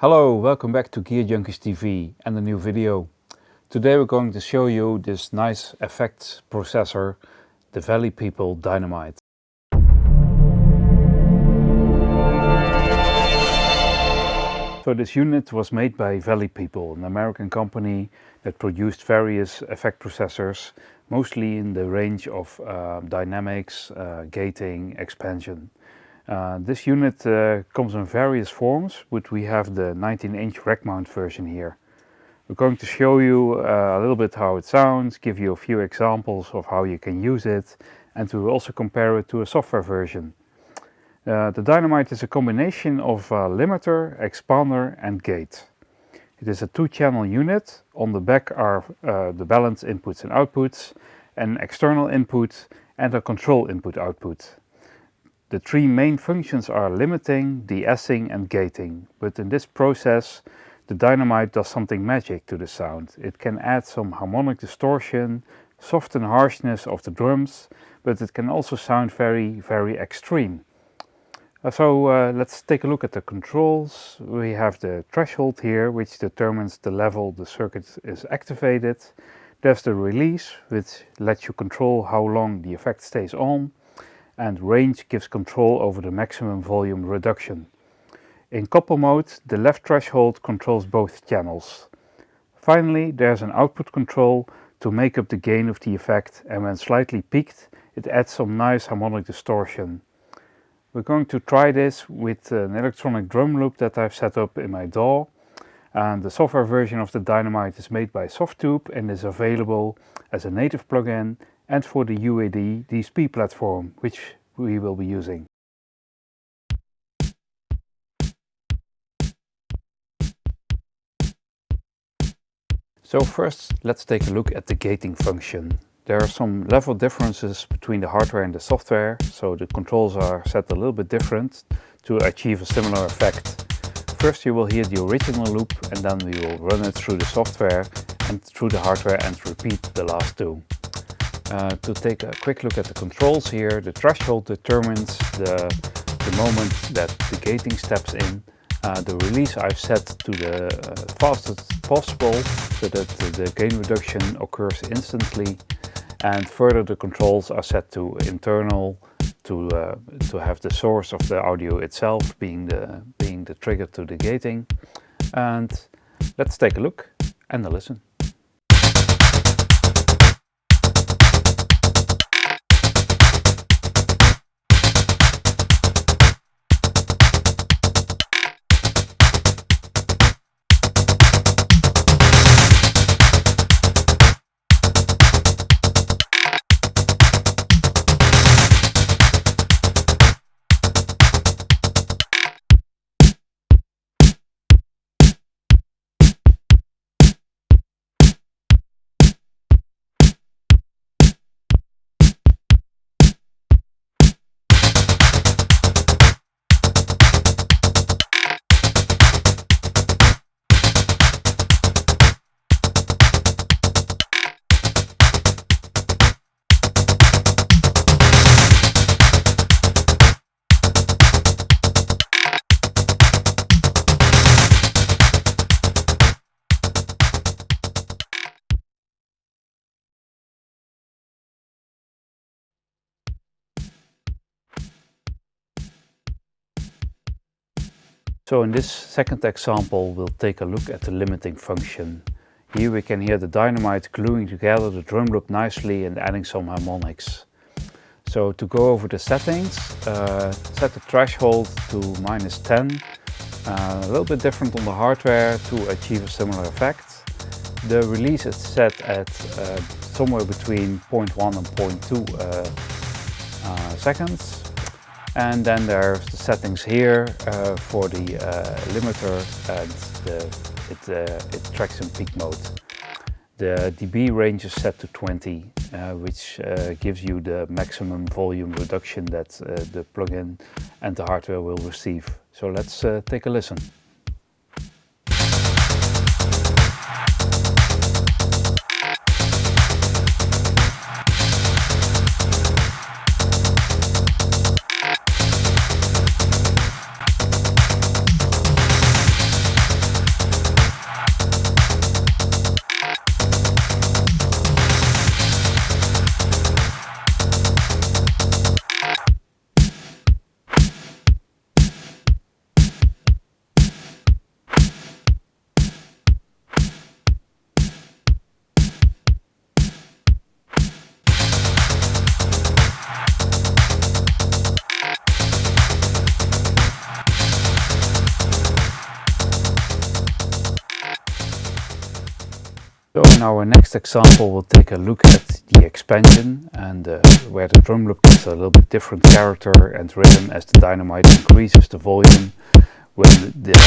Hello, welcome back to Gearjunkies TV and a new video. Today we're going to show you this nice effects processor, the People Dyna-Mite. So this unit was made by People, an American company that produced various effect processors, mostly in the range of dynamics, gating, expansion. This unit comes in various forms, but we have the 19-inch rack mount version here. We're going to show you a little bit how it sounds, give you a few examples of how you can use it, and we will also compare it to a software version. The Dynamite is a combination of limiter, expander and gate. It is a two-channel unit. On the back are the balance inputs and outputs, an external input and a control input-output. The three main functions are limiting, de-essing and gating, but in this process the Dynamite does something magic to the sound. It can add some harmonic distortion, soften harshness of the drums, but it can also sound very extreme. Let's take a look at the controls. We have the threshold here, which determines the level the circuit is activated. There's the release, which lets you control how long the effect stays on. And range gives control over the maximum volume reduction. In couple mode, the left threshold controls both channels. Finally, there's an output control to make up the gain of the effect, and when slightly peaked, it adds some nice harmonic distortion. We're going to try this with an electronic drum loop that I've set up in my DAW. And the software version of the Dynamite is made by Softube and is available as a native plugin and for the UAD-DSP platform, which we will be using. So first, let's take a look at the gating function. There are some level differences between the hardware and the software, so the controls are set a little bit different to achieve a similar effect. First you will hear the original loop, and then we will run it through the software and through the hardware and repeat the last two. To take a quick look at the controls here, the threshold determines the moment that the gating steps in. The release I've set to the fastest possible so that the gain reduction occurs instantly, and further the controls are set to internal to have the source of the audio itself being the trigger to the gating. And let's take a look and a listen. So in this second example, we'll take a look at the limiting function. Here we can hear the Dynamite gluing together the drum loop nicely and adding some harmonics. So to go over the settings, set the threshold to -10. A little bit different on the hardware to achieve a similar effect. The release is set at somewhere between 0.1 and 0.2 seconds. And then there's the settings here for the limiter, and it tracks in peak mode. The dB range is set to 20, which gives you the maximum volume reduction that the plugin and the hardware will receive. So let's take a listen. So in our next example we'll take a look at the expansion and where the drum loop gets a little bit different character and rhythm as the Dynamite increases the volume when the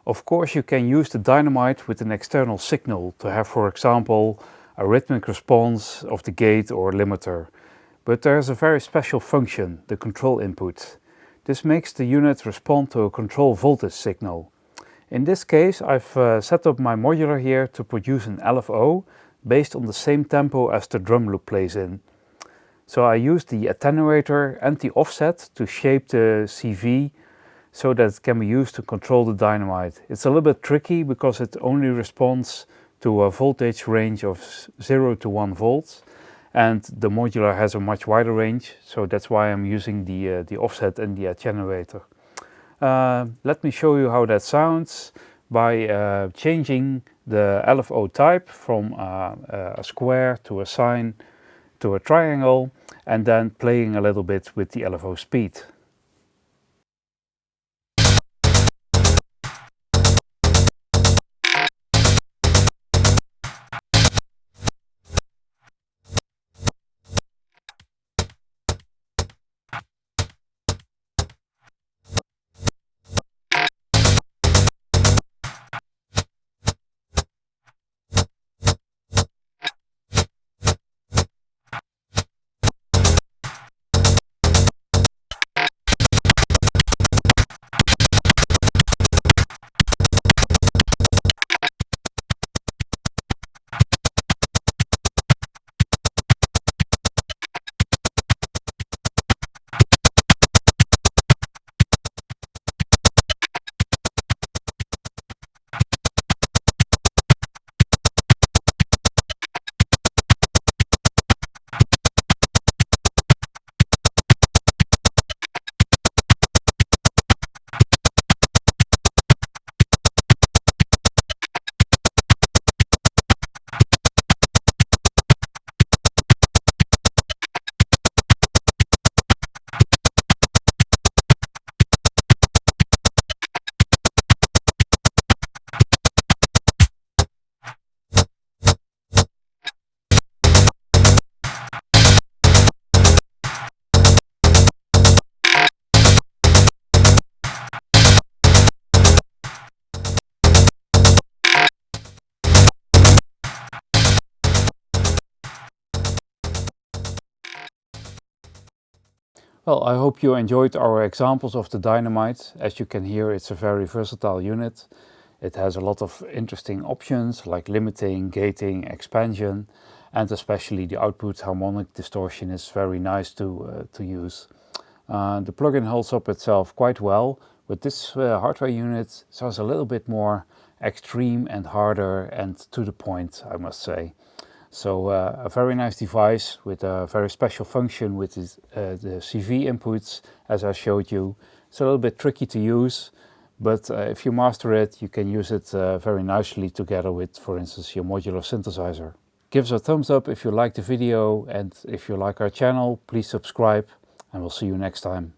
Of course, you can use the Dynamite with an external signal to have, for example, a rhythmic response of the gate or limiter. But there is a very special function, the control input. This makes the unit respond to a control voltage signal. In this case, I've set up my modular here to produce an LFO based on the same tempo as the drum loop plays in. So I use the attenuator and the offset to shape the CV so that it can be used to control the Dynamite. It's a little bit tricky because it only responds to a voltage range of 0 to 1 volts, and the modular has a much wider range, so that's why I'm using the offset and the attenuator. Let me show you how that sounds by changing the LFO type from a square to a sine to a triangle, and then playing a little bit with the LFO speed. Well, I hope you enjoyed our examples of the Dynamite. As you can hear, it's a very versatile unit. It has a lot of interesting options like limiting, gating, expansion, and especially the output harmonic distortion is very nice to use. The plugin holds up itself quite well, but this hardware unit sounds a little bit more extreme and harder and to the point, I must say. So a very nice device with a very special function with the CV inputs, as I showed you. It's a little bit tricky to use, but if you master it, you can use it very nicely together with, for instance, your modular synthesizer. Give us a thumbs up if you like the video, and if you like our channel, please subscribe, and we'll see you next time.